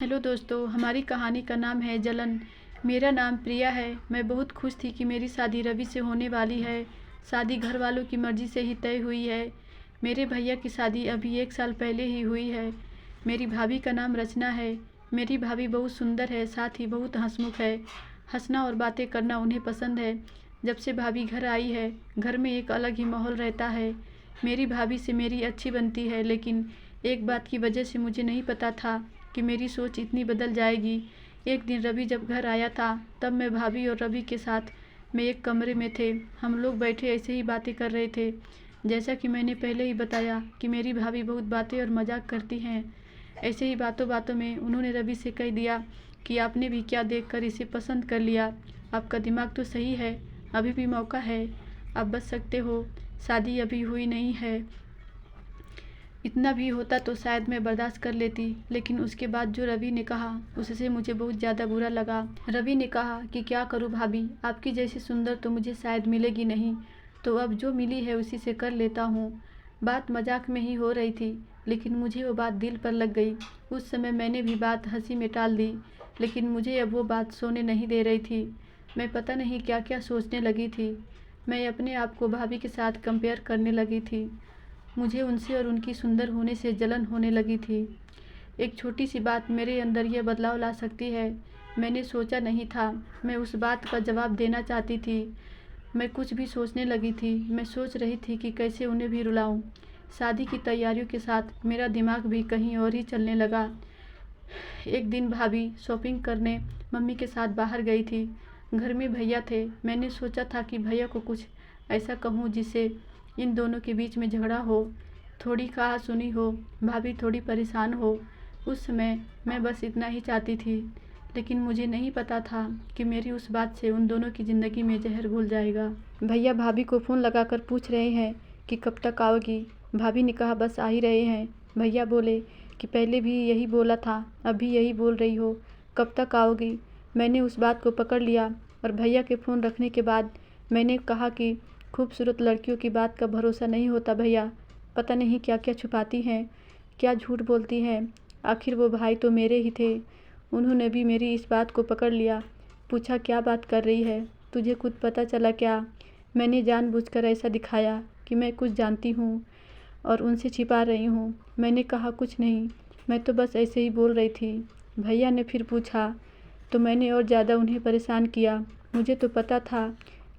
Hello दोस्तों, हमारी कहानी का नाम है जलन। मेरा नाम प्रिया है। मैं बहुत खुश थी कि मेरी शादी रवि से होने वाली है। शादी घर वालों की मर्ज़ी से ही तय हुई है। मेरे भैया की शादी अभी 1 साल पहले ही हुई है। मेरी भाभी का नाम रचना है। मेरी भाभी बहुत सुंदर है, साथ ही बहुत हंसमुख है। हंसना और बातें करना उन्हें पसंद है। जब से भाभी घर आई है, घर में एक अलग ही माहौल रहता है। मेरी भाभी से मेरी अच्छी बनती है, लेकिन एक बात की वजह से मुझे नहीं पता था कि मेरी सोच इतनी बदल जाएगी। एक दिन रवि जब घर आया था, तब मैं भाभी और रवि के साथ में एक कमरे में थे। हम लोग बैठे ऐसे ही बातें कर रहे थे। जैसा कि मैंने पहले ही बताया कि मेरी भाभी बहुत बातें और मजाक करती हैं। ऐसे ही बातों बातों में उन्होंने रवि से कह दिया कि आपने भी क्या देखकर इसे पसंद कर लिया। आपका दिमाग तो सही है, अभी भी मौका है, आप बच सकते हो। शादी अभी हुई नहीं है। इतना भी होता तो शायद मैं बर्दाश्त कर लेती, लेकिन उसके बाद जो रवि ने कहा उससे मुझे बहुत ज़्यादा बुरा लगा। रवि ने कहा कि क्या करूँ भाभी, आपकी जैसी सुंदर तो मुझे शायद मिलेगी नहीं, तो अब जो मिली है उसी से कर लेता हूँ। बात मजाक में ही हो रही थी, लेकिन मुझे वो बात दिल पर लग गई। उस समय मैंने भी बात हंसी में टाल दी, लेकिन मुझे अब वो बात सोने नहीं दे रही थी। मैं पता नहीं क्या क्या सोचने लगी थी। मैं अपने आप को भाभी के साथ कंपेयर करने लगी थी। मुझे उनसे और उनकी सुंदर होने से जलन होने लगी थी। एक छोटी सी बात मेरे अंदर यह बदलाव ला सकती है। मैंने सोचा नहीं था। मैं उस बात का जवाब देना चाहती थी। मैं कुछ भी सोचने लगी थी। मैं सोच रही थी कि कैसे उन्हें भी रुलाऊं। शादी की तैयारियों के साथ मेरा दिमाग भी कहीं और ही चलने लगा। एक दिन भाभी शॉपिंग करने मम्मी के साथ बाहर गई थी। घर में भैया थे। मैंने सोचा था कि भैया को कुछ ऐसा कहूँ जिससे इन दोनों के बीच में झगड़ा हो, थोड़ी कहा सुनी हो, भाभी थोड़ी परेशान हो। उस समय मैं बस इतना ही चाहती थी, लेकिन मुझे नहीं पता था कि मेरी उस बात से उन दोनों की ज़िंदगी में जहर घुल जाएगा। भैया भाभी को फ़ोन लगाकर पूछ रहे हैं कि कब तक आओगी। भाभी ने कहा बस आ ही रहे हैं। भैया बोले कि पहले भी यही बोला था, अब भी यही बोल रही हो, कब तक आओगी। मैंने उस बात को पकड़ लिया और भैया के फ़ोन रखने के बाद मैंने कहा कि खूबसूरत लड़कियों की बात का भरोसा नहीं होता भैया, पता नहीं क्या क्या छुपाती हैं, क्या झूठ बोलती हैं। आखिर वो भाई तो मेरे ही थे। उन्होंने भी मेरी इस बात को पकड़ लिया। पूछा क्या बात कर रही है, तुझे खुद पता चला क्या। मैंने जानबूझकर ऐसा दिखाया कि मैं कुछ जानती हूँ और उनसे छिपा रही हूँ। मैंने कहा कुछ नहीं, मैं तो बस ऐसे ही बोल रही थी। भैया ने फिर पूछा तो मैंने और ज़्यादा उन्हें परेशान किया। मुझे तो पता था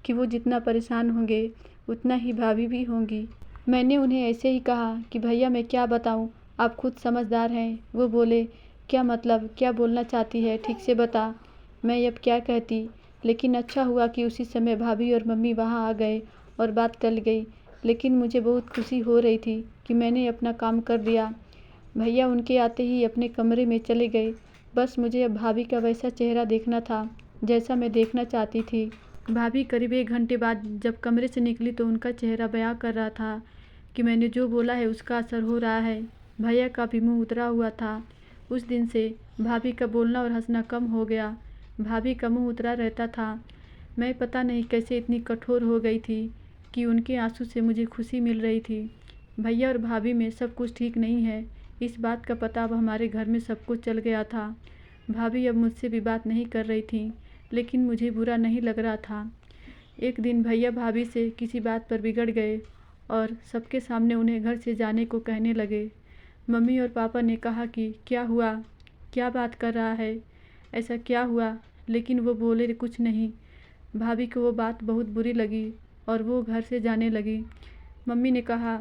कि वो जितना परेशान होंगे उतना ही भाभी भी होंगी। मैंने उन्हें ऐसे ही कहा कि भैया मैं क्या बताऊं, आप खुद समझदार हैं। वो बोले क्या मतलब, क्या बोलना चाहती है, ठीक से बता। मैं अब क्या कहती, लेकिन अच्छा हुआ कि उसी समय भाभी और मम्मी वहाँ आ गए और बात टल गई। लेकिन मुझे बहुत खुशी हो रही थी कि मैंने अपना काम कर दिया। भैया उनके आते ही अपने कमरे में चले गए। बस मुझे अब भाभी का वैसा चेहरा देखना था जैसा मैं देखना चाहती थी। भाभी करीब 1 घंटे बाद जब कमरे से निकली तो उनका चेहरा बयां कर रहा था कि मैंने जो बोला है उसका असर हो रहा है। भैया का भी मुंह उतरा हुआ था। उस दिन से भाभी का बोलना और हंसना कम हो गया। भाभी का मुंह उतरा रहता था। मैं पता नहीं कैसे इतनी कठोर हो गई थी कि उनके आंसू से मुझे खुशी मिल रही थी। भैया और भाभी में सब कुछ ठीक नहीं है, इस बात का पता अब हमारे घर में सबको चल गया था। भाभी अब मुझसे भी बात नहीं कर रही थी, लेकिन मुझे बुरा नहीं लग रहा था। एक दिन भैया भाभी से किसी बात पर बिगड़ गए और सबके सामने उन्हें घर से जाने को कहने लगे। मम्मी और पापा ने कहा कि क्या हुआ, क्या बात कर रहा है, ऐसा क्या हुआ, लेकिन वो बोले कुछ नहीं। भाभी को वो बात बहुत बुरी लगी और वो घर से जाने लगी। मम्मी ने कहा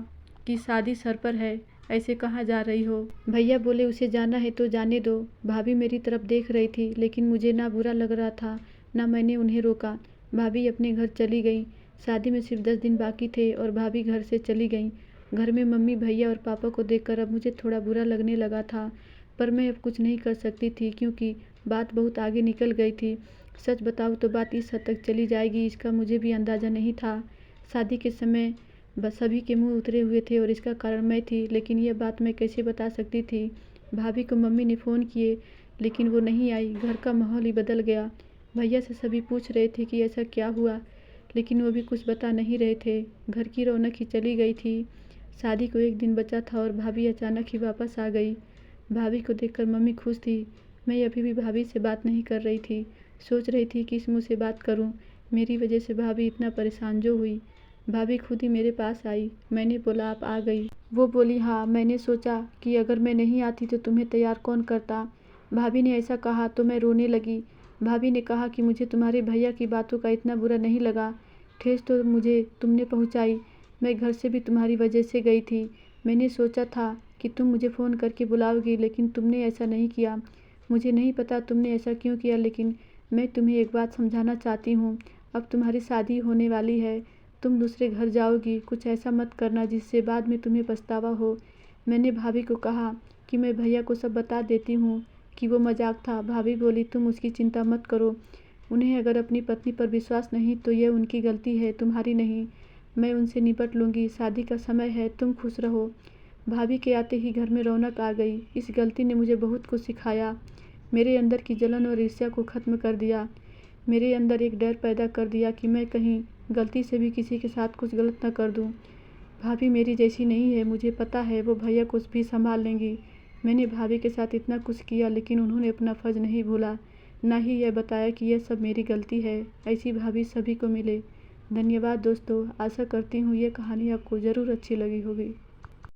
कि शादी सर पर है, ऐसे कहाँ जा रही हो। भैया बोले उसे जाना है तो जाने दो। भाभी मेरी तरफ देख रही थी, लेकिन मुझे ना बुरा लग रहा था ना मैंने उन्हें रोका। भाभी अपने घर चली गई। शादी में सिर्फ 10 दिन बाकी थे और भाभी घर से चली गई। घर में मम्मी भैया और पापा को देखकर अब मुझे थोड़ा बुरा लगने लगा था, पर मैं अब कुछ नहीं कर सकती थी क्योंकि बात बहुत आगे निकल गई थी। सच बताऊँ तो बात इस हद तक चली जाएगी इसका मुझे भी अंदाज़ा नहीं था। शादी के समय बस सभी के मुंह उतरे हुए थे और इसका कारण मैं थी, लेकिन यह बात मैं कैसे बता सकती थी। भाभी को मम्मी ने फ़ोन किए, लेकिन वो नहीं आई। घर का माहौल ही बदल गया। भैया से सभी पूछ रहे थे कि ऐसा क्या हुआ, लेकिन वो भी कुछ बता नहीं रहे थे। घर की रौनक ही चली गई थी। शादी को 1 दिन बचा था और भाभी अचानक ही वापस आ गई। भाभी को देखकर मम्मी खुश थी। मैं अभी भी भाभी से बात नहीं कर रही थी। सोच रही थी किस मुँह से बात करूं। मेरी वजह से भाभी इतना परेशान जो हुई। भाभी खुद ही मेरे पास आई। मैंने बोला आप आ गई। वो बोली हाँ। मैंने सोचा कि अगर मैं नहीं आती तो तुम्हें तैयार कौन करता। भाभी ने ऐसा कहा तो मैं रोने लगी। भाभी ने कहा कि मुझे तुम्हारे भैया की बातों का इतना बुरा नहीं लगा। ठेस तो मुझे तुमने पहुंचाई। मैं घर से भी तुम्हारी वजह से गई थी। मैंने सोचा था कि तुम मुझे फ़ोन करके बुलाओगी, लेकिन तुमने ऐसा नहीं किया। मुझे नहीं पता तुमने ऐसा क्यों किया, लेकिन मैं तुम्हें एक बात समझाना चाहती हूँ। अब तुम्हारी शादी होने वाली है। तुम दूसरे घर जाओगी। कुछ ऐसा मत करना जिससे बाद में तुम्हें पछतावा हो। मैंने भाभी को कहा कि मैं भैया को सब बता देती हूँ कि वो मजाक था। भाभी बोली तुम उसकी चिंता मत करो। उन्हें अगर अपनी पत्नी पर विश्वास नहीं तो यह उनकी गलती है, तुम्हारी नहीं। मैं उनसे निपट लूँगी। शादी का समय है, तुम खुश रहो। भाभी के आते ही घर में रौनक आ गई। इस गलती ने मुझे बहुत कुछ सिखाया। मेरे अंदर की जलन और ईर्ष्या को ख़त्म कर दिया। मेरे अंदर एक डर पैदा कर दिया कि मैं कहीं गलती से भी किसी के साथ कुछ गलत न कर दूं। भाभी मेरी जैसी नहीं है, मुझे पता है वो भैया को भी संभाल लेंगी। मैंने भाभी के साथ इतना कुछ किया, लेकिन उन्होंने अपना फ़र्ज़ नहीं भूला, ना ही यह बताया कि यह सब मेरी गलती है। ऐसी भाभी सभी को मिले। धन्यवाद दोस्तों। आशा करती हूँ ये कहानी आपको ज़रूर अच्छी लगी होगी।